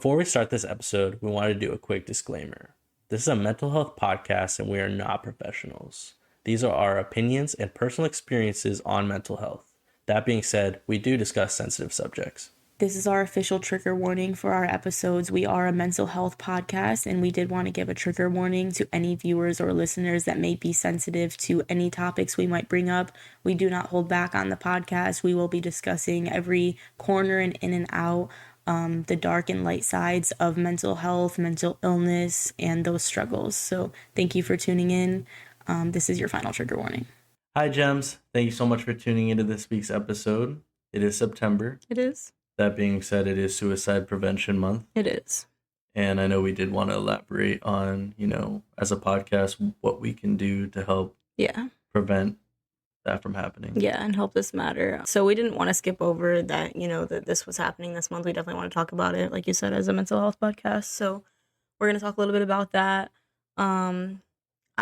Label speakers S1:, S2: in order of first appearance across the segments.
S1: Before we start this episode, we want to do a quick disclaimer. This is a mental health podcast and we are not professionals. These are our opinions and personal experiences on mental health. That being said, we do discuss sensitive subjects.
S2: This is our official trigger warning for our episodes. We are a mental health podcast, and we did want to give a trigger warning to any viewers or listeners that may be sensitive to any topics we might bring up. We do not hold back on the podcast. We will be discussing every corner and in and out, the dark and light sides of mental health, mental illness, and those struggles. So thank you for tuning in. This is your final trigger warning.
S1: Hi, Gems. Thank you so much for tuning into this week's episode. It is September.
S2: It is.
S1: That being said, it is Suicide Prevention Month.
S2: It is.
S1: And I know we did want to elaborate on, as a podcast, what we can do to help prevent that from happening.
S2: Yeah, and help this matter. So we didn't want to skip over that, that this was happening this month. We definitely want to talk about it, like you said, as a mental health podcast. So we're going to talk a little bit about that. I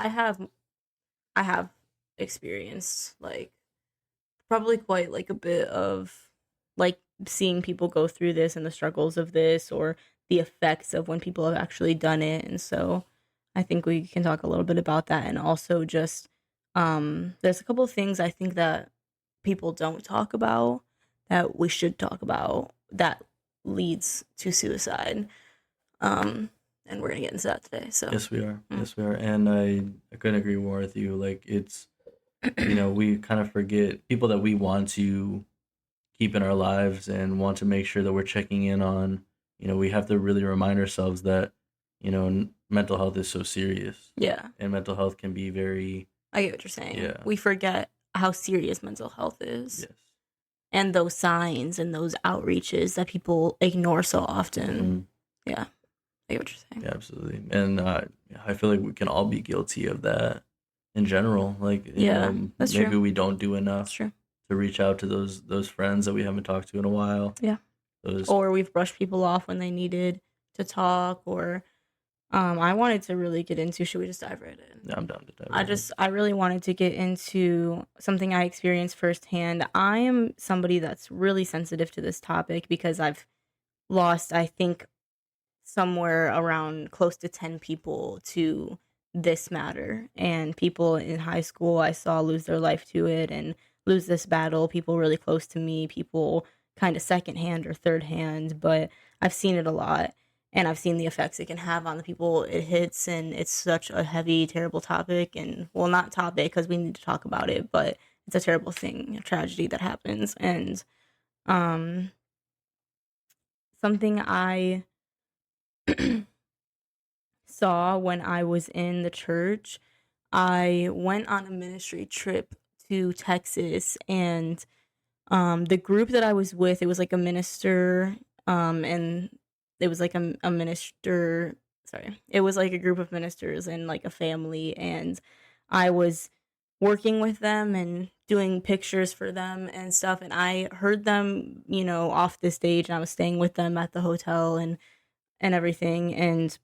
S2: have experienced, probably quite, a bit of, seeing people go through this and the struggles of this, or the effects of when people have actually done it. And so I think we can talk a little bit about that. And also just there's a couple of things I think that people don't talk about that we should talk about that leads to suicide. And we're gonna get into that today. So
S1: yes, we are. Yes, we are. And I couldn't agree more with you. It's we kind of forget people that we want to keep in our lives and want to make sure that we're checking in on. We have to really remind ourselves that mental health is so serious.
S2: Yeah.
S1: And mental health can be very...
S2: I get what you're saying.
S1: Yeah.
S2: We forget how serious mental health is.
S1: Yes.
S2: And those signs and those outreaches that people ignore so often.
S1: Mm-hmm.
S2: Yeah. I get what you're saying.
S1: Yeah, absolutely. And I feel like we can all be guilty of that in general.
S2: That's
S1: maybe
S2: true.
S1: we don't do enough.
S2: That's true.
S1: To reach out to those friends that we haven't talked to in a while.
S2: Yeah. Or we've brushed people off when they needed to talk, or I wanted to really get into, should we just dive right in?
S1: Yeah, I'm down to dive right in.
S2: I really wanted to get into something I experienced firsthand. I am somebody that's really sensitive to this topic because I've lost, I think, somewhere around close to 10 people to this matter. And people in high school I saw lose their life to it and lose this battle, people really close to me, people kind of secondhand or third hand, but I've seen it a lot, and I've seen the effects it can have on the people it hits, and it's such a heavy, terrible topic, and, well, not topic, because we need to talk about it, but it's a terrible thing, a tragedy that happens, and something I saw when I was in the church, I went on a ministry trip to Texas, and the group that I was with, it was like a minister, and it was like a minister, it was like a group of ministers and like a family, and I was working with them and doing pictures for them and stuff, and I heard them, off the stage, and I was staying with them at the hotel and everything, and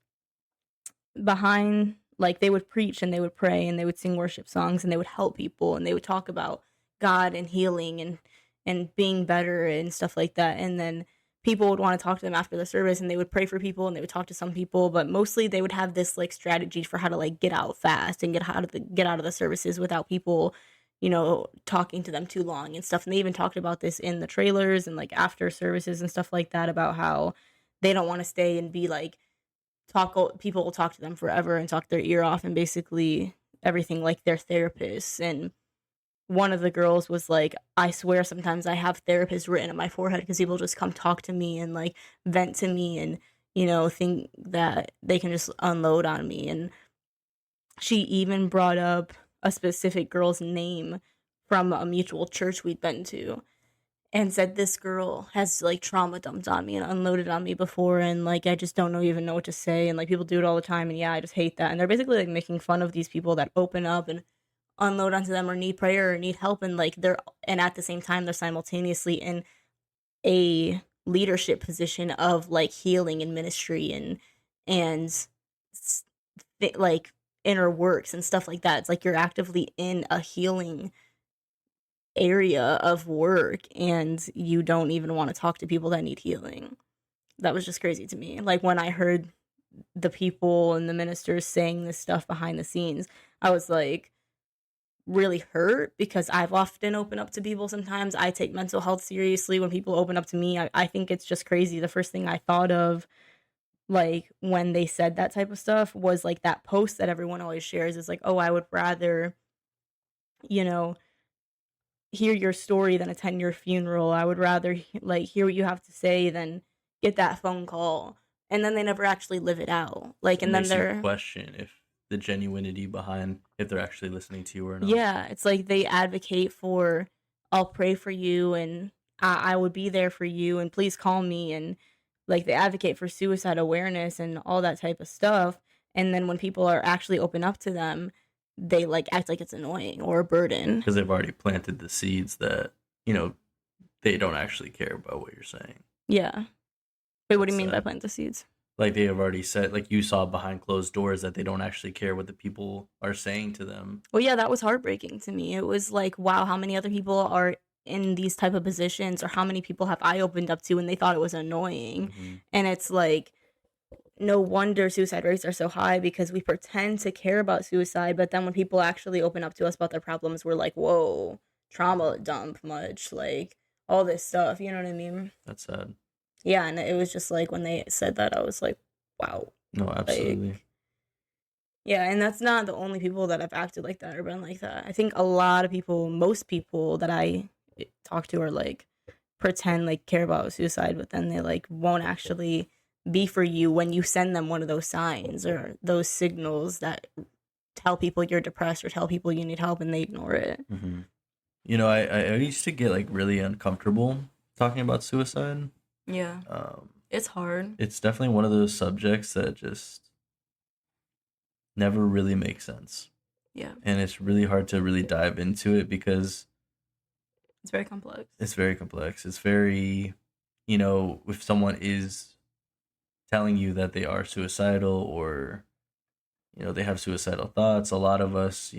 S2: behind, they would preach and they would pray and they would sing worship songs and they would help people and they would talk about God and healing and being better and stuff like that. And then people would want to talk to them after the service, and they would pray for people and they would talk to some people, but mostly they would have this strategy for how to get out fast and get out of the services without people, talking to them too long and stuff. And they even talked about this in the trailers and after services and stuff like that, about how they don't want to stay and be people will talk to them forever and talk their ear off and basically everything like their therapists. And one of the girls was like, I swear sometimes I have therapists written on my forehead because people just come talk to me and vent to me and, think that they can just unload on me. And she even brought up a specific girl's name from a mutual church we'd been to, and said this girl has trauma dumped on me and unloaded on me before, and I just don't even know what to say, and people do it all the time, and I just hate that. And they're basically making fun of these people that open up and unload onto them or need prayer or need help, and and at the same time they're simultaneously in a leadership position of healing and ministry and inner works and stuff like that. It's you're actively in a healing area of work and you don't even want to talk to people that need healing. that was just crazy to me. Like, when I heard the people and the ministers saying this stuff behind the scenes, I was like really hurt, because I've often opened up to people sometimes. I take mental health seriously. When people open up to me, I think it's just crazy. The first thing I thought of, like, when they said that type of stuff was like that post that everyone always shares is like, oh, I would rather, you know, hear your story than attend your funeral. I would rather like hear what you have to say than get that phone call. And then they never actually live it out. Like,
S1: It
S2: and then
S1: makes you
S2: they're,
S1: question if the genuinity behind if they're actually listening to you or not.
S2: yeah, it's like they advocate for, I'll pray for you, and I would be there for you, and please call me, and like they advocate for suicide awareness and all that type of stuff. And then when people are actually open up to them, they like act like it's annoying or a burden.
S1: Because they've already planted the seeds that, they don't actually care about what you're saying.
S2: Yeah. Wait, what do you mean by
S1: Sad.
S2: plant the seeds?
S1: Like they have already said, like you saw behind closed doors, that they don't actually care what the people are saying to them.
S2: Well, yeah, that was heartbreaking to me. It was like, wow, how many other people are in these type of positions, or how many people have I opened up to and they thought it was annoying?
S1: Mhm.
S2: And it's like, no wonder suicide rates are so high, because we pretend to care about suicide, but then when people actually open up to us about their problems, we're like, whoa, trauma dump much, like all this stuff, you know what I mean?
S1: That's sad.
S2: Yeah, and it was just like when they said that, I was like, wow.
S1: No, absolutely.
S2: Like, yeah, and that's not the only people that have acted like that or been like that. I think a lot of people, most people that I talk to are like, pretend like care about suicide, but then they like won't actually be for you when you send them one of those signs or those signals that tell people you're depressed or tell people you need help, and they ignore it.
S1: Mm-hmm. I used to get like really uncomfortable talking about suicide.
S2: Yeah, it's hard.
S1: It's definitely one of those subjects that just never really makes sense.
S2: Yeah,
S1: And it's really hard to really dive into it because
S2: it's very complex.
S1: it's very complex. It's very, if someone is telling you that they are suicidal or, they have suicidal thoughts, a lot of us,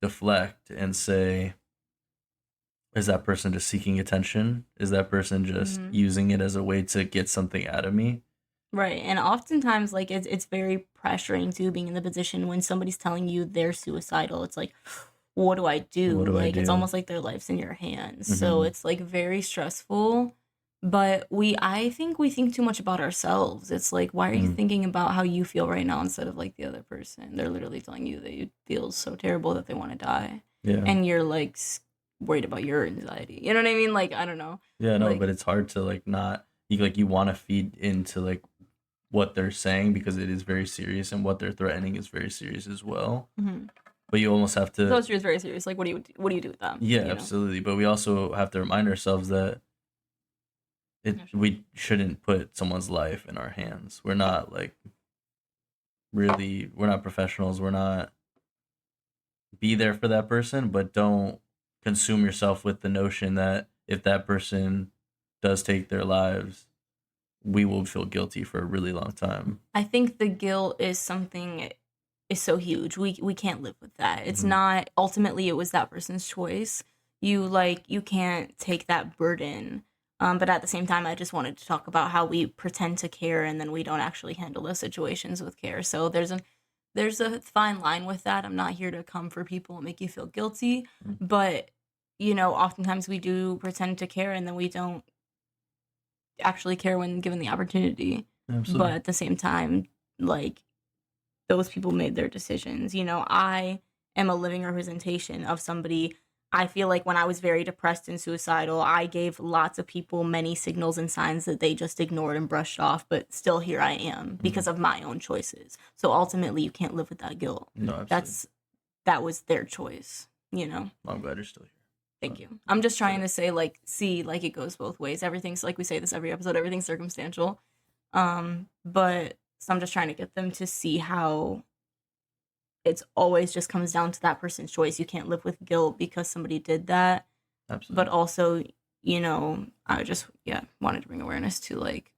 S1: deflect and say, is that person just seeking attention? Is that person just using it as a way to get something out of me?
S2: Right. And oftentimes, like, it's very pressuring too, being in the position when somebody's telling you they're suicidal. It's like, what do I do?
S1: What do I
S2: Like, it's
S1: do?
S2: almost like their life's in your hands. So it's like very stressful. But I think we think too much about ourselves. It's like, why are you thinking about how you feel right now instead of like the other person? They're literally telling you that you feel so terrible that they want to die.
S1: Yeah.
S2: And you're like worried about your anxiety. You know what I mean? Like, I don't know.
S1: Yeah, no,
S2: Like,
S1: but it's hard to like not you want to feed into like what they're saying because it is very serious, and what they're threatening is very serious as well. But you almost have to.
S2: so it's very serious. Like, what do you do with them?
S1: Yeah,
S2: you know?
S1: absolutely. But we also have to remind ourselves that we shouldn't put someone's life in our hands. We're not like we're not professionals. We're not be there for that person, but don't consume yourself with the notion that if that person does take their lives, we will feel guilty for a really long time.
S2: I think the guilt is something is so huge. We can't live with that. It's not, ultimately it was that person's choice. You can't take that burden. But at the same time, I just wanted to talk about how we pretend to care and then we don't actually handle those situations with care. So there's a fine line with that. I'm not here to come for people and make you feel guilty, but oftentimes we do pretend to care and then we don't actually care when given the opportunity.
S1: Absolutely.
S2: But at the same time, like, those people made their decisions. I am a living representation of somebody. I feel like when I was very depressed and suicidal, I gave lots of people many signals and signs that they just ignored and brushed off, but still here I am because of my own choices. So ultimately, you can't live with that guilt.
S1: No, absolutely.
S2: That was their choice,
S1: I'm glad you're still here.
S2: Thank you. I'm just trying to say, like, see, like, it goes both ways. Everything's, like we say this every episode, everything's circumstantial. But so I'm just trying to get them to see how it's always just comes down to that person's choice. You can't live with guilt because somebody did that.
S1: Absolutely.
S2: But also, I just, wanted to bring awareness to, like,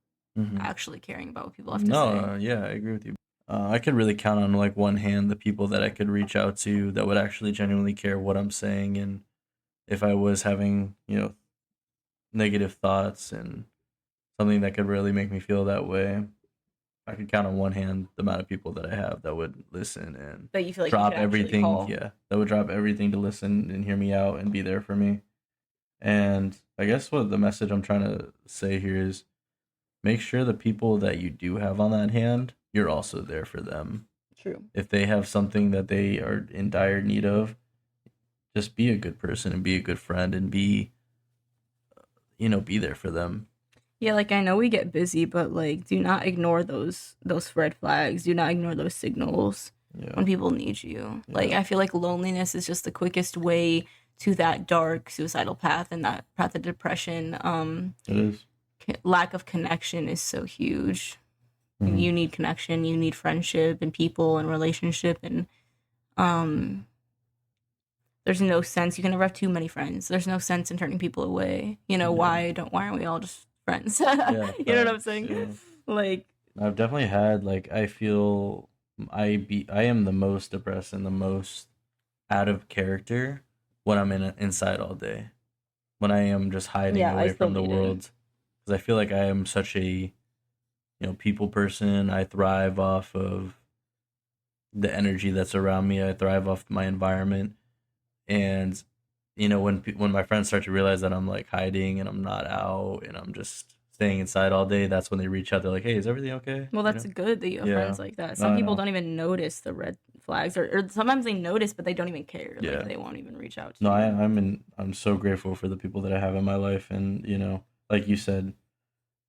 S2: actually caring about what people have to say.
S1: No, yeah, I agree with you. I could really count on, like, one hand the people that I could reach out to that would actually genuinely care what I'm saying, and if I was having, negative thoughts and something that could really make me feel that way, I could count on one hand the amount of people that I have that would listen and
S2: That you feel like you
S1: drop
S2: could actually
S1: everything.
S2: call.
S1: Yeah, that would drop everything to listen and hear me out and be there for me. And I guess what the message I'm trying to say here is make sure the people that you do have on that hand, you're also there for them.
S2: True.
S1: If they have something that they are in dire need of, just be a good person and be a good friend and be there for them.
S2: Yeah, like I know we get busy, but like do not ignore those red flags. Do not ignore those signals when people need you.
S1: Yeah.
S2: Like I feel like loneliness is just the quickest way to that dark suicidal path and that path of depression.
S1: It is.
S2: Lack of connection is so huge.
S1: Mhm.
S2: You need connection, you need friendship and people and relationship, and there's no sense. You can never have too many friends. There's no sense in turning people away. You know, why aren't we all just friends?
S1: Yeah,
S2: you know what I'm saying?
S1: yeah.
S2: Like
S1: I've definitely had, like, I feel I am the most depressed and the most out of character when I'm inside all day. When I am just hiding away from the world. Because I feel like I am such a people person. I thrive off of the energy that's around me. I thrive off my environment. And when my friends start to realize that I'm like hiding and I'm not out and I'm just staying inside all day, that's when they reach out. They're like, "Hey, is everything okay?"
S2: Well, that's good that you have friends like that.
S1: No,
S2: Some
S1: I
S2: people
S1: know.
S2: don't even notice the red flags, or sometimes they notice, but they don't even care.
S1: Yeah.
S2: Like they won't even reach out to
S1: No,
S2: you.
S1: I'm so grateful for the people that I have in my life, and like you said,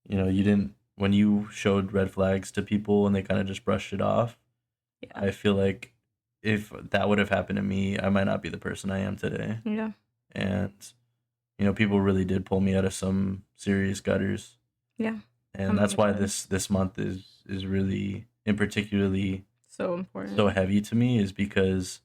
S1: you didn't when you showed red flags to people and they kind of just brushed it off.
S2: Yeah.
S1: I feel like if that would have happened to me, I might not be the person I am today.
S2: Yeah.
S1: And people really did pull me out of some serious gutters.
S2: Yeah.
S1: And that's why
S2: 100%.
S1: this month is really, and particularly
S2: So important.
S1: so heavy to me, is because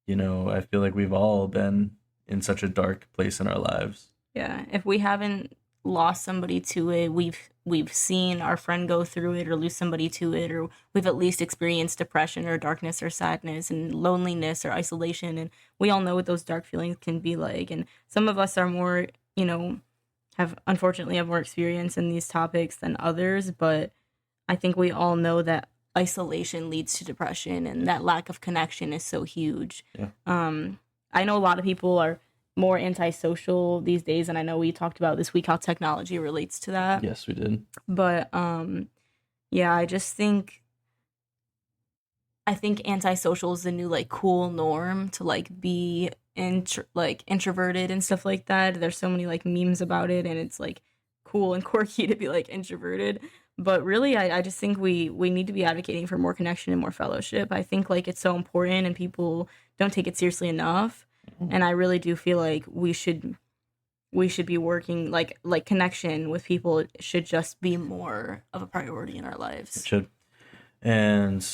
S1: I feel like we've all been in such a dark place in our lives.
S2: Yeah. If we haven't lost somebody to it, we've seen our friend go through it or lose somebody to it, or we've at least experienced depression or darkness or sadness and loneliness or isolation, and we all know what those dark feelings can be like. And some of us are more unfortunately have more experience in these topics than others, but I think we all know that isolation leads to depression, and that lack of connection is so huge.
S1: Yeah.
S2: I know a lot of people are more antisocial these days, and I know we talked about this week how technology relates to that.
S1: Yes, we did.
S2: But yeah, I think antisocial is the new like cool norm to like be introverted and stuff like that. There's so many like memes about it, and it's like cool and quirky to be like introverted. But really, I just think we need to be advocating for more connection and more fellowship. I think like it's so important, and people don't take it seriously enough. And I really do feel like we should be working like connection with people should just be more of a priority in our lives.
S1: It should. And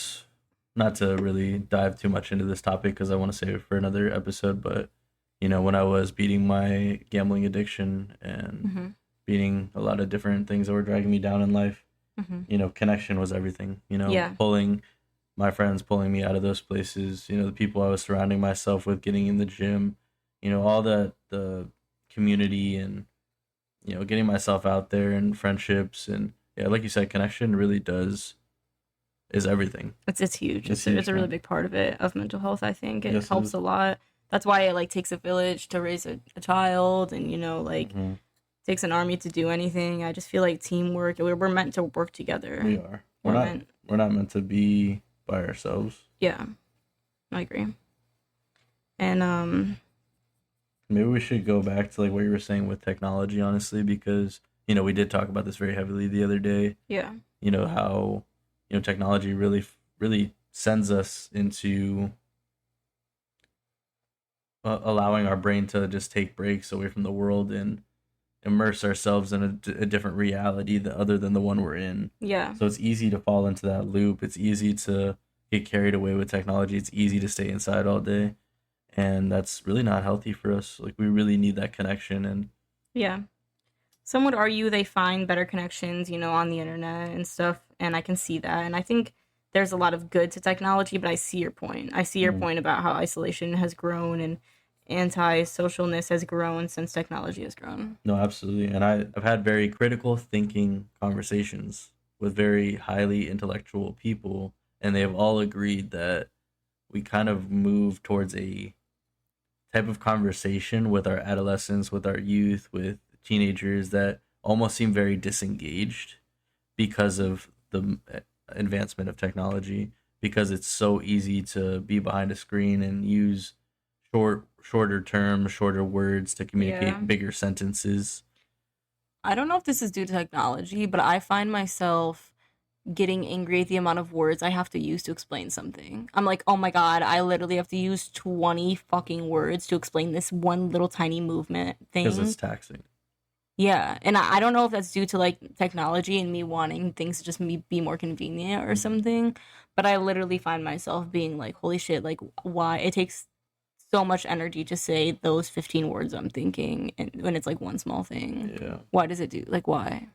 S1: not to really dive too much into this topic because I want to save it for another episode, but when I was beating my gambling addiction and beating a lot of different things that were dragging me down in life, connection was everything. Pulling my friends, pulling me out of those places, the people I was surrounding myself with, getting in the gym, all the community and, getting myself out there and friendships. And yeah, like you said, connection really is everything.
S2: It's huge.
S1: It's
S2: It's a really big part of it, of mental health. I think it
S1: Yes, it
S2: helps
S1: is.
S2: a lot. That's why it like takes a village to raise a child, and takes an army to do anything. I just feel like teamwork. We're meant to work together.
S1: We are. We're not meant to be by ourselves.
S2: Yeah, I agree. And
S1: Maybe we should go back to like what you were saying with technology, honestly, because we did talk about this very heavily the other day.
S2: yeah,
S1: How technology really sends us into allowing our brain to just take breaks away from the world and immerse ourselves in a different reality other than the one we're in.
S2: yeah,
S1: So it's easy to fall into that loop. It's easy to get carried away with technology. It's easy to stay inside all day. And that's really not healthy for us. Like, we really need that connection. And
S2: yeah. Some would argue they find better connections, on the internet and stuff, and I can see that. And I think there's a lot of good to technology, but I see your point. I see your point about how isolation has grown, and anti-socialness has grown since technology has grown.
S1: No, absolutely. And I've had very critical thinking conversations with very highly intellectual people, and they've all agreed that we kind of move towards a type of conversation with our adolescents, with our youth, with teenagers that almost seem very disengaged because of the advancement of technology, because it's so easy to be behind a screen and use shorter terms, shorter words to communicate bigger sentences.
S2: I don't know if this is due to technology, but I find myself getting angry at the amount of words I have to use to explain something. I'm like, oh my god, I literally have to use 20 fucking words to explain this one little tiny movement thing.
S1: Because it's taxing.
S2: Yeah, and I don't know if that's due to like technology and me wanting things to just be more convenient or something, but I literally find myself being like, holy shit, like why it takes so much energy to say those 15 words I'm thinking, and when it's like one small thing.
S1: Yeah.
S2: Why does it do like why?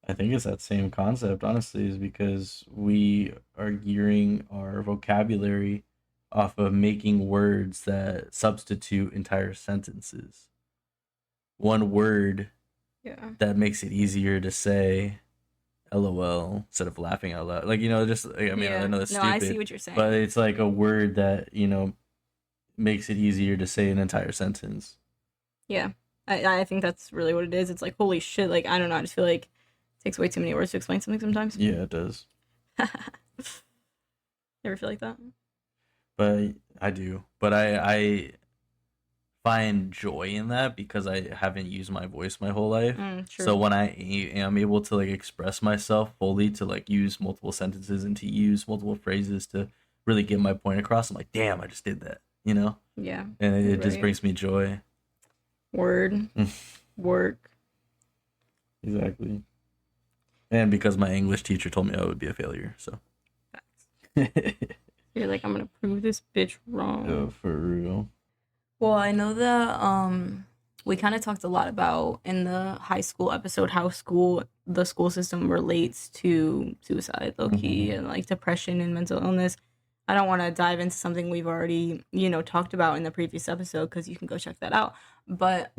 S1: I think it's that same concept, honestly, is because we are gearing our vocabulary off of making words that substitute entire sentences. One word that makes it easier to say LOL instead of laughing out loud. Like, just, I mean, I know that's stupid.
S2: No, I see what you're saying.
S1: But it's like a word that, makes it easier to say an entire sentence.
S2: Yeah. I think that's really what it is. It's like, holy shit, like, I don't know, I just feel like it takes way too many words to explain something sometimes.
S1: Yeah, it does.
S2: You ever feel like that?
S1: But I do. But I find joy in that because I haven't used my voice my whole life.
S2: True.
S1: So when I am able to like express myself fully, to like use multiple sentences and to use multiple phrases to really get my point across, I'm like, damn, I just did that,
S2: Yeah.
S1: And it just brings me joy.
S2: Word. Work.
S1: Exactly. And because my English teacher told me I would be a failure, so.
S2: You're like, I'm gonna prove this bitch wrong.
S1: Oh, for real.
S2: Well, I know that we kind of talked a lot about in the high school episode how the school system relates to suicide, low key, and like depression and mental illness. I don't want to dive into something we've already, talked about in the previous episode because you can go check that out. But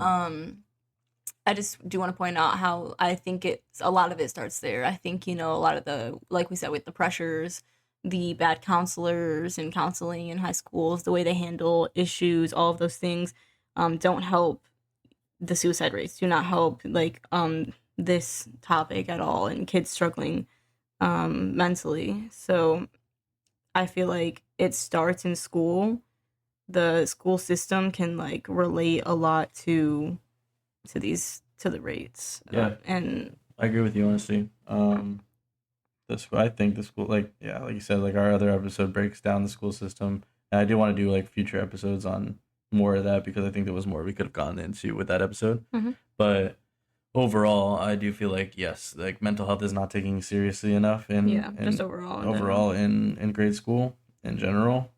S2: I just do want to point out how I think a lot of it starts there. I think, a lot of the, like we said, with the pressures, the bad counselors and counseling in high schools, the way they handle issues, all of those things don't help the suicide rates, do not help like this topic at all, and kids struggling mentally. So I feel like it starts in school. The school system can like relate a lot to the rates.
S1: Yeah.
S2: And
S1: I agree with you, honestly. I think the school, like you said, like our other episode breaks down the school system, and I do want to do like future episodes on more of that because I think there was more we could have gone into with that episode. But overall, I do feel like yes, like mental health is not taken seriously enough, and
S2: just overall
S1: in grade school in general.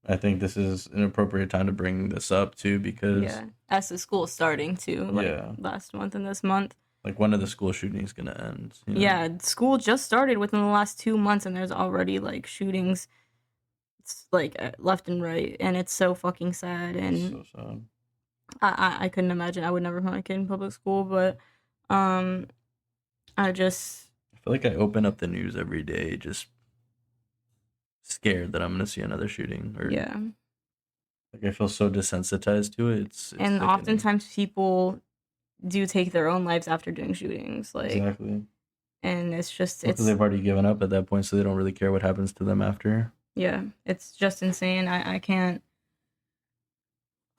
S1: I think this is an appropriate time to bring this up too because
S2: as the school is starting to last month and this month.
S1: Like, when are the school shootings gonna end?
S2: Yeah, school just started within the last 2 months, and there's already like shootings, like left and right, and it's so fucking sad. And
S1: it's so sad.
S2: I couldn't imagine. I would never put my kid in public school, but I feel
S1: like I open up the news every day, just scared that I'm gonna see another shooting. Or like I feel so desensitized to it. It's
S2: and oftentimes people do take their own lives after doing shootings, like
S1: exactly.
S2: And it's just
S1: because they've already given up at that point, so they don't really care what happens to them after.
S2: Yeah, it's just insane. I can't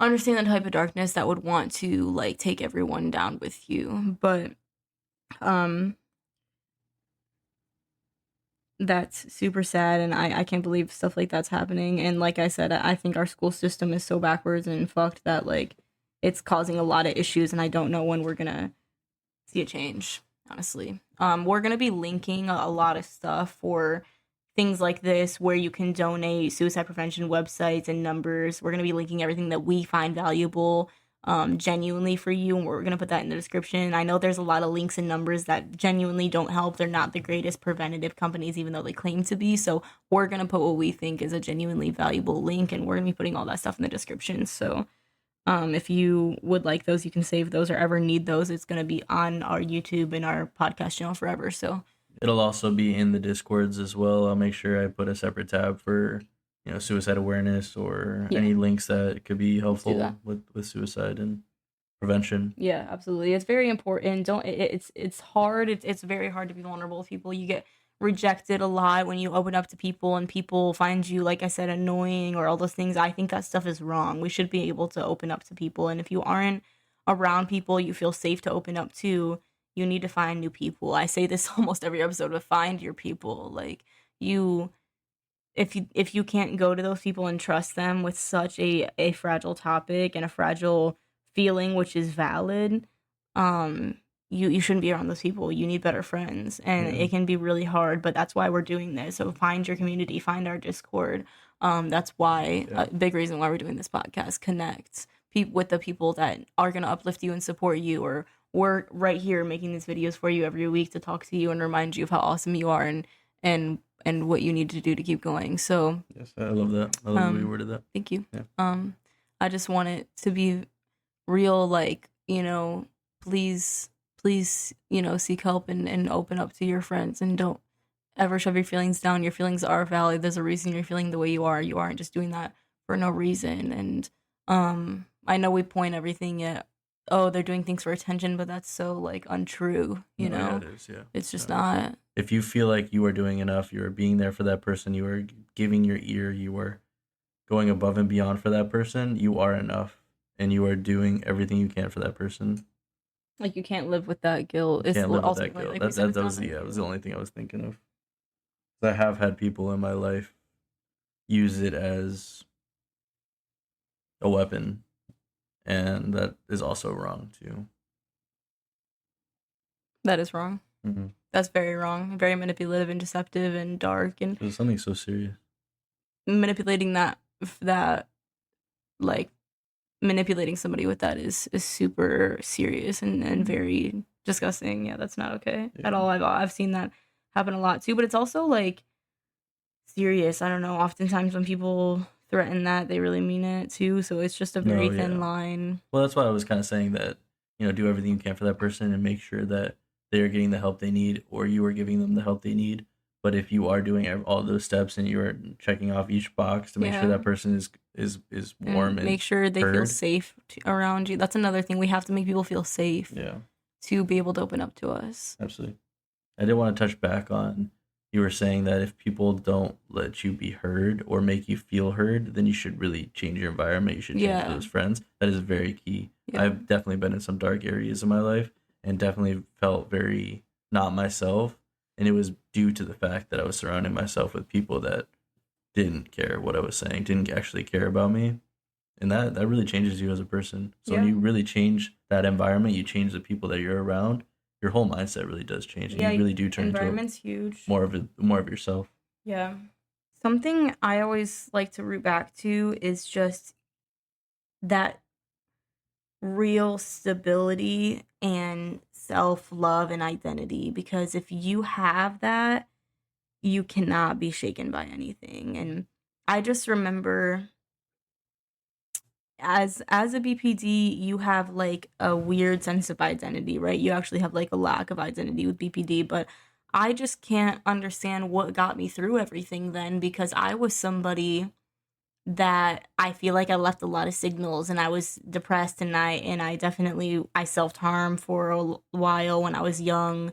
S2: understand the type of darkness that would want to like take everyone down with you, but that's super sad, and I can't believe stuff like that's happening. And like I said, I think our school system is so backwards and fucked that like it's causing a lot of issues, and I don't know when we're gonna see a change, honestly. We're gonna be linking a lot of stuff for things like this where you can donate, suicide prevention websites and numbers. We're gonna be linking everything that we find valuable. genuinely for you, and we're going to put that in the description. I know there's a lot of links and numbers that genuinely don't help. They're not the greatest preventative companies, even though they claim to be. So we're going to put what we think is a genuinely valuable link, and we're going to be putting all that stuff in the description. So if you would like those, you can save those, or ever need those. It's going to be on our YouTube and our podcast channel forever. So
S1: It'll also be in the Discords as well. I'll make sure I put a separate tab for, suicide awareness or any links that could be helpful with suicide and prevention.
S2: Yeah, absolutely. It's very important. It's hard. It's very hard to be vulnerable with people. You get rejected a lot when you open up to people, and people find you, like I said, annoying or all those things. I think that stuff is wrong. We should be able to open up to people, and if you aren't around people you feel safe to open up to, you need to find new people. I say this almost every episode, but find your people. Like, if you can't go to those people and trust them with such a fragile topic and a fragile feeling, which is valid, you shouldn't be around those people. You need better friends, and it can be really hard, but that's why we're doing this. So find your community, find our Discord. That's why a big reason why we're doing this podcast. Connect with the people that are going to uplift you and support you, or we're right here making these videos for you every week to talk to you and remind you of how awesome you are and what you need to do to keep going. So
S1: yes, I love that. I love the way you worded that.
S2: Thank you.
S1: Yeah.
S2: I just want it to be real, like, please, seek help and open up to your friends, and don't ever shove your feelings down. Your feelings are valid. There's a reason you're feeling the way you are. You aren't just doing that for no reason. And I know we point everything at, oh, they're doing things for attention, but that's so, like, untrue, you know?
S1: Yeah, it is, yeah.
S2: It's just not.
S1: If you feel like you are doing enough, you are being there for that person, you are giving your ear, you are going above and beyond for that person, you are enough, and you are doing everything you can for that person.
S2: Like, you can't live with that guilt.
S1: Can't live with that guilt. Like, that was the only thing I was thinking of. I have had people in my life use it as a weapon, and that is also wrong too.
S2: That is wrong.
S1: Mm-hmm.
S2: That's very wrong. Very manipulative and deceptive and dark, and
S1: it was something so serious.
S2: Manipulating that like manipulating somebody with that is super serious and very disgusting. Yeah, that's not okay at all. I've seen that happen a lot too, but it's also, like, serious. I don't know. Oftentimes when people threaten that, they really mean it too. So it's just a very thin line.
S1: Well, that's why I was kind of saying that, do everything you can for that person and make sure that they are getting the help they need, or you are giving them the help they need. But if you are doing all those steps and you are checking off each box to make sure that person is warm and
S2: make sure they feel safe around you. That's another thing. We have to make people feel safe.
S1: Yeah.
S2: To be able to open up to us.
S1: Absolutely. I did want to touch back on, you were saying that if people don't let you be heard or make you feel heard, then you should really change your environment. You should change those friends. That is very key. Yeah. I've definitely been in some dark areas in my life and definitely felt very not myself. And it was due to the fact that I was surrounding myself with people that didn't care what I was saying, didn't actually care about me. And that really changes you as a person. So when you really change that environment, you change the people that you're around, your whole mindset really does change. And you really do turn
S2: environment's huge.
S1: More of yourself.
S2: Yeah. Something I always like to root back to is just that real stability and self-love and identity, because if you have that, you cannot be shaken by anything. And I just remember as a BPD, you have, like, a weird sense of identity, right? You actually have, like, a lack of identity with BPD, but I just can't understand what got me through everything then, because I was somebody that I feel like I left a lot of signals, and I was depressed, and I definitely self-harmed for a while when I was young,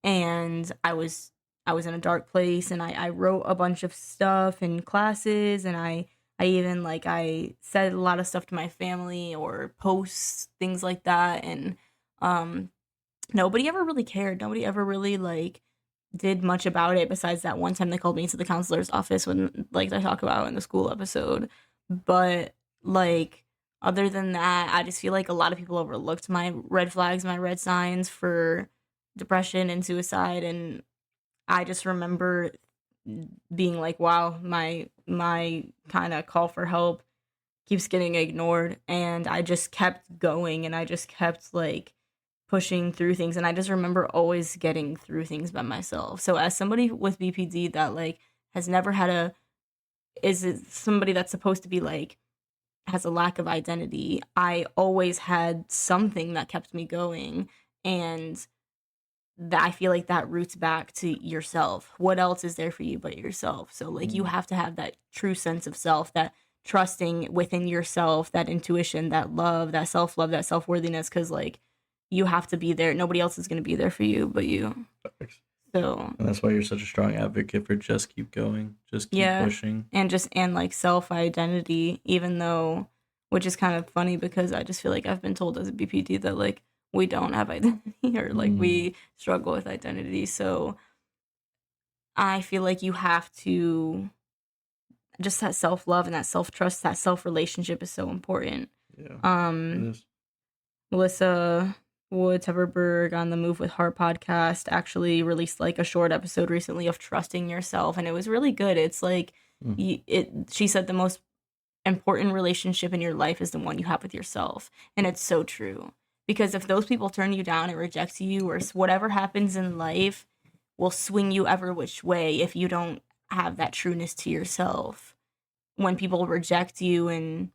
S2: and I was in a dark place, and I wrote a bunch of stuff in classes, and I even, like, I said a lot of stuff to my family or posts, things like that, and nobody ever really cared. Nobody ever really, like, did much about it besides that one time they called me to the counselor's office when, like, I talk about in the school episode. But, like, other than that, I just feel like a lot of people overlooked my red flags, my red signs for depression and suicide, and I just remember being like, wow, my kind of call for help keeps getting ignored, and I just kept going, and I just kept like pushing through things, and I just remember always getting through things by myself. So as somebody with BPD that like has never had is somebody that's supposed to be like has a lack of identity, I always had something that kept me going, and that I feel like that roots back to yourself. What else is there for you but yourself? So like you have to have that true sense of self, that trusting within yourself, that intuition, that love, that self-love, that self-worthiness, because like you have to be there. Nobody else is going to be there for you but you. So
S1: and that's why you're such a strong advocate for just keep going, just keep pushing,
S2: and like self-identity, even though, which is kind of funny because I just feel like I've been told as a BPD that like we don't have identity, or like we struggle with identity. So I feel like you have to just that self-love and that self-trust, that self-relationship is so important.
S1: Yeah, it is.
S2: Melissa Woods Heverberg on the Move with Heart podcast actually released like a short episode recently of trusting yourself, and it was really good. It's like she said the most important relationship in your life is the one you have with yourself, and it's so true, because if those people turn you down and reject you, or whatever happens in life will swing you ever which way if you don't have that trueness to yourself. When people reject you and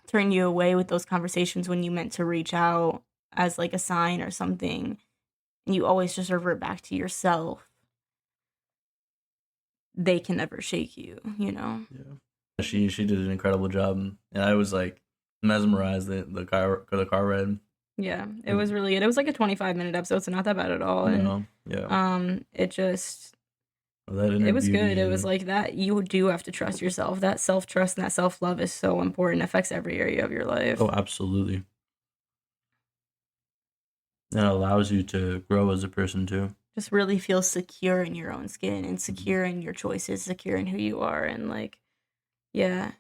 S2: turn you away with those conversations when you meant to reach out as like a sign or something, and you always just revert back to yourself, they can never shake you, you know?
S1: Yeah. She did an incredible job, and I was like mesmerized at the car ride.
S2: Yeah, it was really good. It was like a 25-minute episode, so not that bad at all. And it just it was good. It was like that you do have to trust yourself. That self-trust and that self-love is so important. It affects every area of your life.
S1: Oh, absolutely. And it allows you to grow as a person too.
S2: Just really feel secure in your own skin and secure in your choices, secure in who you are, and like, yeah.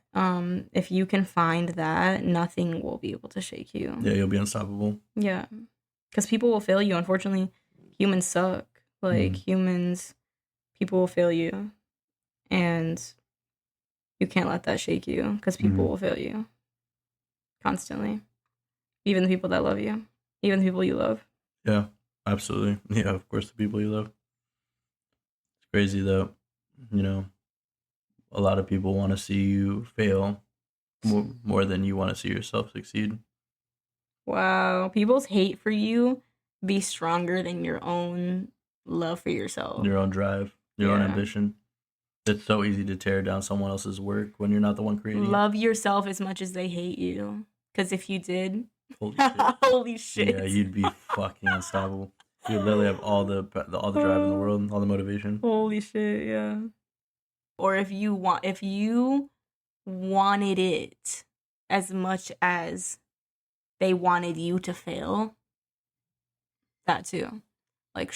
S2: If you can find that, nothing will be able to shake you.
S1: Yeah, you'll be unstoppable.
S2: Yeah, because people will fail you. Unfortunately, humans humans, people will fail you, and you can't let that shake you, because people will fail you constantly. Even the people that love you, even the people you love.
S1: Yeah, absolutely. Yeah, of course, the people you love. It's crazy though, you know. A lot of people want to see you fail more than you want to see yourself succeed.
S2: Wow. People's hate for you be stronger than your own love for yourself.
S1: Your own drive, your own ambition. It's so easy to tear down someone else's work when you're not the one creating.
S2: Love yourself as much as they hate you. Because if you did, holy shit.
S1: Yeah, you'd be fucking unstoppable. You'd literally have all the drive in the world, all the motivation.
S2: Holy shit, yeah. Or if you wanted it as much as they wanted you to fail, that too. Like,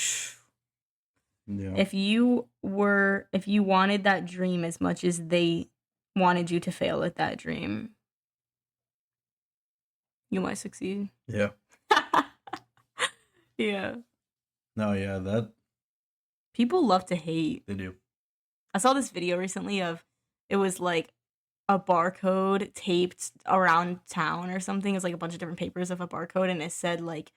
S1: yeah.
S2: If you wanted that dream as much as they wanted you to fail at that dream, you might succeed.
S1: Yeah.
S2: Yeah.
S1: No, yeah, that.
S2: People love to hate.
S1: They do.
S2: I saw this video recently it was like a barcode taped around town or something. It was like a bunch of different papers of a barcode, and it said like,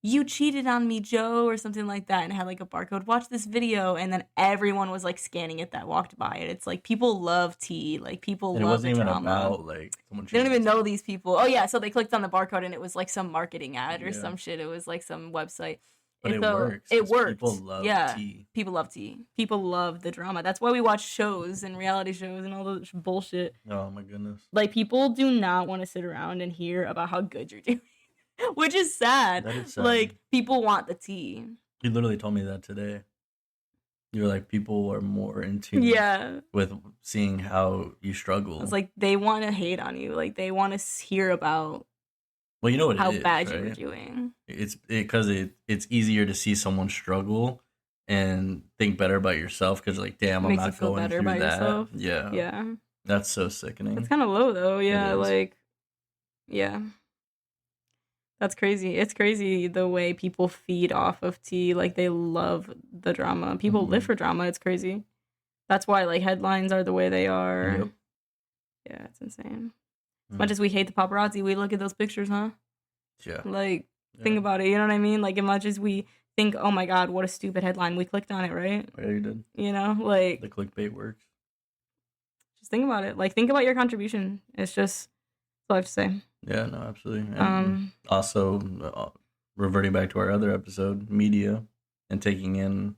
S2: "You cheated on me, Joe," or something like that, and it had like a barcode. Watch this video, and then everyone was like scanning it that walked by it. It's like people love tea, like people
S1: and
S2: love
S1: it wasn't even
S2: drama.
S1: about like someone.
S2: They don't even know these people. Oh yeah, so they clicked on the barcode, and it was like some marketing ad or some shit. It was like some website.
S1: But
S2: and
S1: it
S2: so
S1: works.
S2: It works.
S1: People love tea.
S2: People love tea. People love the drama. That's why we watch shows and reality shows and all the bullshit.
S1: Oh my goodness.
S2: Like, people do not want to sit around and hear about how good you're doing, which is sad.
S1: That is sad.
S2: Like, people want the tea.
S1: You literally told me that today. You're like, people are more in tune with seeing how you struggle.
S2: It's like, they want to hate on you. Like, they want to hear about
S1: you know what
S2: how
S1: it is,
S2: bad
S1: right?
S2: you were doing.
S1: It's because it's easier to see someone struggle and think better about yourself, because like, damn, I'm not going through that.
S2: Yourself.
S1: Yeah. That's so sickening.
S2: It's kind of low though. Yeah, like, yeah. That's crazy. It's crazy the way people feed off of tea. Like, they love the drama. People live for drama. It's crazy. That's why like headlines are the way they are.
S1: Yep.
S2: Yeah, it's insane. As much as we hate the paparazzi, we look at those pictures, huh?
S1: Yeah.
S2: Like, think about it. You know what I mean? Like, as much as we think, oh my God, what a stupid headline, we clicked on it, right?
S1: Yeah, you did.
S2: You know, like,
S1: The clickbait works.
S2: just think about it. Like, think about your contribution. It's just, that's all I have to say.
S1: Yeah, no, absolutely. And also, reverting back to our other episode, media and taking in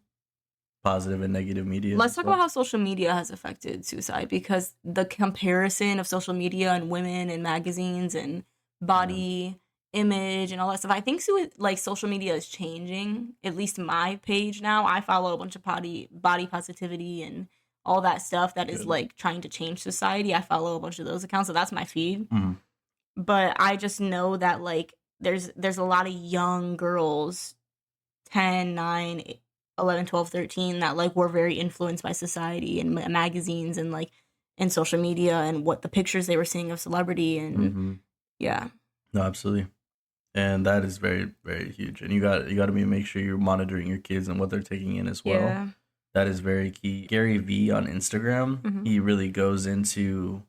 S1: positive and negative media.
S2: Let's talk about how social media has affected suicide, because the comparison of social media and women and magazines and body image and all that stuff. I think like social media is changing. At least my page now, I follow a bunch of body positivity and all that stuff that is like trying to change society. I follow a bunch of those accounts, so that's my feed.
S1: Mhm.
S2: But I just know that like there's a lot of young girls, 10, 9, 11, 12, 13, that like were very influenced by society and magazines and like and social media and what the pictures they were seeing of celebrity and yeah.
S1: No, absolutely. And that is very, very huge. And you got to make sure you're monitoring your kids and what they're taking in as well.
S2: Yeah.
S1: That is very key. Gary V on Instagram, he really goes into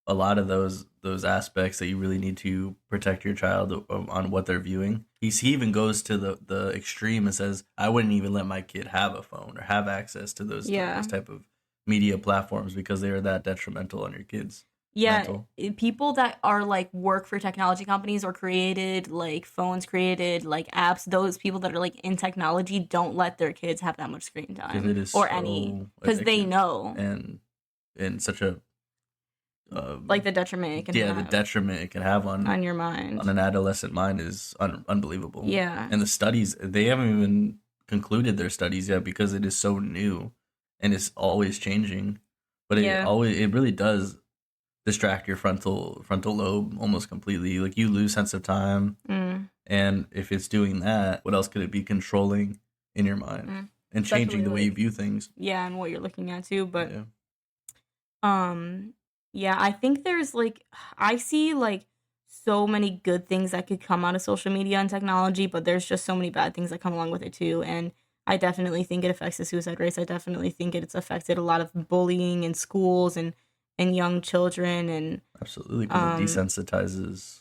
S1: a lot of those aspects that you really need to protect your child on what they're viewing. He even goes to the extreme and says, I wouldn't even let my kid have a phone or have access to those type of media platforms because they are that detrimental on your kids.
S2: Yeah, people that are like work for technology companies or created like phones, created like apps, those people that are like in technology don't let their kids have that much screen time or any, because they know
S1: and such a
S2: like the detriment it can have.
S1: The detriment it can have on
S2: your mind,
S1: on an adolescent mind is unbelievable.
S2: Yeah,
S1: and the studies, they haven't even concluded their studies yet because it is so new and it's always changing. But it really does distract your frontal lobe almost completely. Like you lose sense of time, and if it's doing that, what else could it be controlling in your mind and changing the way you view things?
S2: Yeah, and what you're looking at too. But yeah, I think there's like, I see like so many good things that could come out of social media and technology, but there's just so many bad things that come along with it too. And I definitely think it affects the suicide rates. I definitely think it's affected a lot of bullying in schools and young children, and
S1: absolutely, because it desensitizes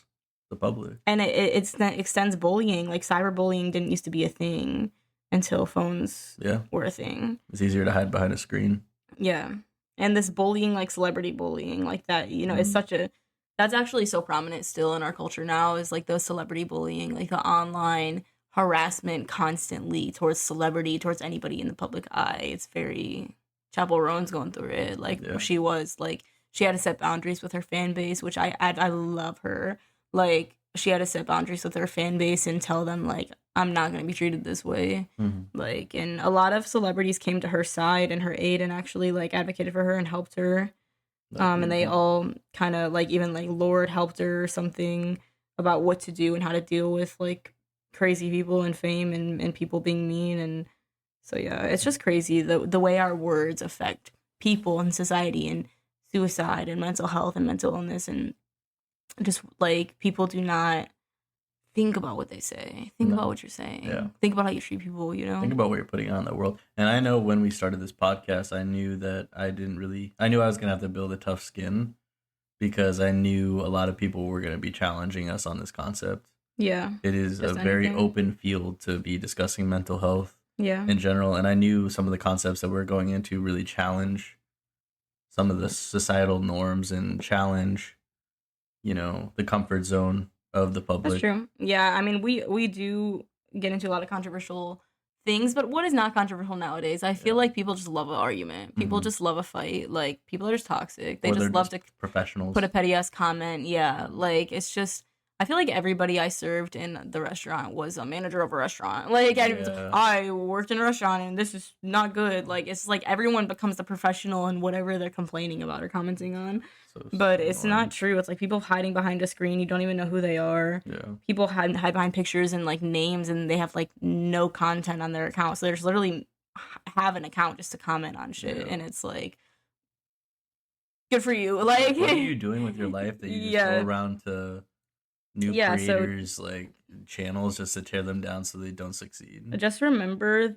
S1: the public,
S2: and it extends bullying. Like cyberbullying didn't used to be a thing until phones were a thing.
S1: It's easier to hide behind a screen.
S2: Yeah, and this bullying, like celebrity bullying, like that, you know, is that's actually so prominent still in our culture now. Is like those celebrity bullying, like the online harassment constantly towards celebrity, towards anybody in the public eye. It's very. Chappell Roan's going through it. Like she was like, she had to set boundaries with her fan base, which I love her. Like she had to set boundaries with her fan base and tell them like, I'm not going to be treated this way. Like, and a lot of celebrities came to her side and her aid and actually like advocated for her and helped her. And they all kind of like, even like Lorde helped her or something about what to do and how to deal with like crazy people and fame and people being mean. And so yeah, it's just crazy the way our words affect people in society and suicide and mental health and mental illness, and just like people do not think about what they say. Think about what you're saying. Yeah. Think about how you treat people, you know?
S1: Think about what you're putting out in the world. And I know when we started this podcast, I knew that I knew I was going to have to build a tough skin because I knew a lot of people were going to be challenging us on this concept.
S2: Yeah.
S1: It is a very open field to be discussing mental health. In general, and I knew some of the concepts that we're going into really challenge some of the societal norms and challenge, you know, the comfort zone of the public.
S2: That's true. Yeah, I mean, we do get into a lot of controversial things, but what is not controversial nowadays? I feel like people just love an argument. People just love a fight. Like people are just toxic. They just love to
S1: professionals
S2: put a petty ass comment. Yeah, like it's just. I feel like everybody I served in the restaurant was a manager of a restaurant. Like, I worked in a restaurant and this is not good. Like, it's like everyone becomes the professional in whatever they're complaining about or commenting on. But it's not true. It's like people hiding behind a screen. You don't even know who they are.
S1: Yeah.
S2: People hide behind pictures and, like, names, and they have, like, no content on their account. So they just literally have an account just to comment on shit. Yeah. And it's like, good for you. Like,
S1: what are you doing with your life that you just go around to new creators, like channels, just to tear them down so they don't succeed?
S2: Just remember,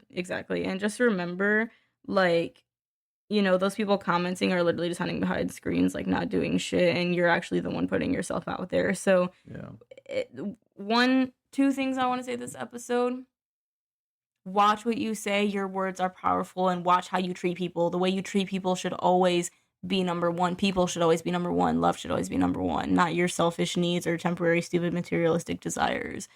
S2: like you know, those people commenting are literally just hiding behind screens, like, not doing shit, and you're actually the one putting yourself out there. So,
S1: Yeah.
S2: two things I want to say this episode. Watch what you say. Your words are powerful, and watch how you treat people. The way you treat people should always be number one. People should always be number one. Love should always be number one, not your selfish needs or temporary, stupid, materialistic desires.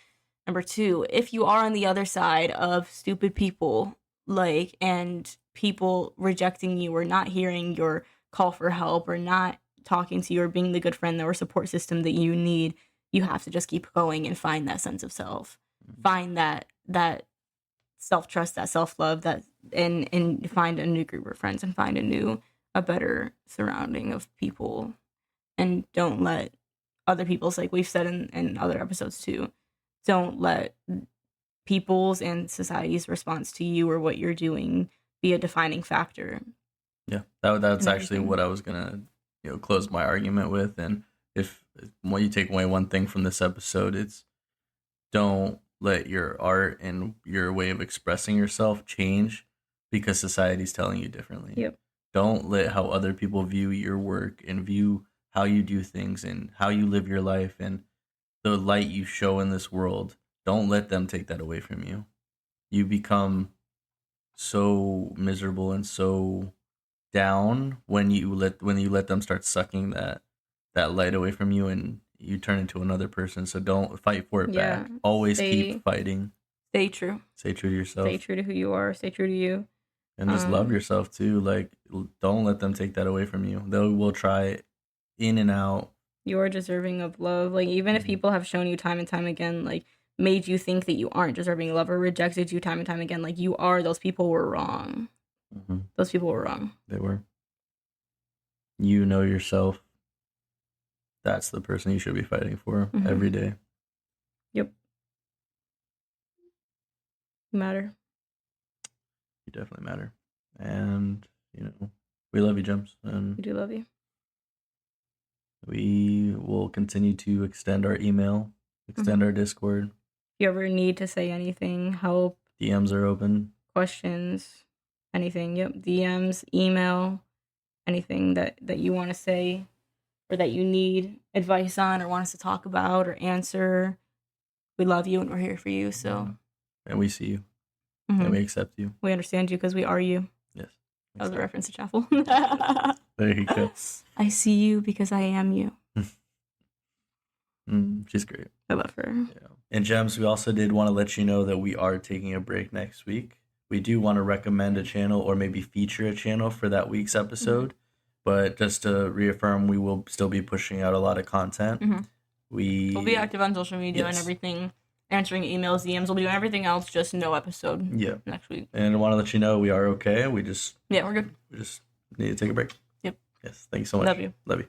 S2: Number two, if you are on the other side of stupid people, like, and people rejecting you or not hearing your call for help or not talking to you or being the good friend or support system that you need, you have to just keep going and find that sense of self. Find that self-trust, that self-love, that and find a new group of friends and find a better surrounding of people. And don't let other people's, like we've said in other episodes too, don't let people's and society's response to you or what you're doing be a defining factor.
S1: Yeah, that's actually what I was gonna close my argument with. And if you take away one thing from this episode, it's don't let your art and your way of expressing yourself change because society's telling you differently.
S2: Yep.
S1: Don't let how other people view your work and view how you do things and how you live your life and the light you show in this world. Don't let them take that away from you. You become so miserable and so down when you let them start sucking that light away from you, and you turn into another person. So don't fight for it back. Always keep fighting.
S2: Stay true.
S1: Stay true to yourself.
S2: Stay true to who you are. Stay true to you.
S1: And just love yourself too. Like, don't let them take that away from you. They will try in and out.
S2: You are deserving of love. Like, even if people have shown you time and time again, like, made you think that you aren't deserving of love or rejected you time and time again, like, you are, those people were wrong. Mm-hmm. Those people were wrong.
S1: They were. You know yourself. That's the person you should be fighting for every day.
S2: Yep. You matter.
S1: You definitely matter. And, we love you, Gumps. And
S2: we do love you.
S1: We will continue to extend our email, extend our Discord.
S2: If you ever need to say anything, help.
S1: DMs are open.
S2: Questions, anything. Yep. DMs, email, anything that you want to say or that you need advice on or want us to talk about or answer. We love you and we're here for you. So.
S1: And we see you. And we accept you.
S2: We understand you because we are you.
S1: Yes.
S2: That was a reference to Chapel.
S1: There you go.
S2: I see you because I am you.
S1: She's great.
S2: I love her.
S1: Yeah. And Gems, we also did want to let you know that we are taking a break next week. We do want to recommend a channel or maybe feature a channel for that week's episode. But just to reaffirm, we will still be pushing out a lot of content. We'll
S2: be active on social media and everything. Answering emails, DMs. We'll be doing everything else, just no episode next week.
S1: And I want to let you know we are okay. We're good.
S2: We just
S1: need to take a break.
S2: Yep.
S1: Yes. Thank you so much.
S2: Love you.
S1: Love you.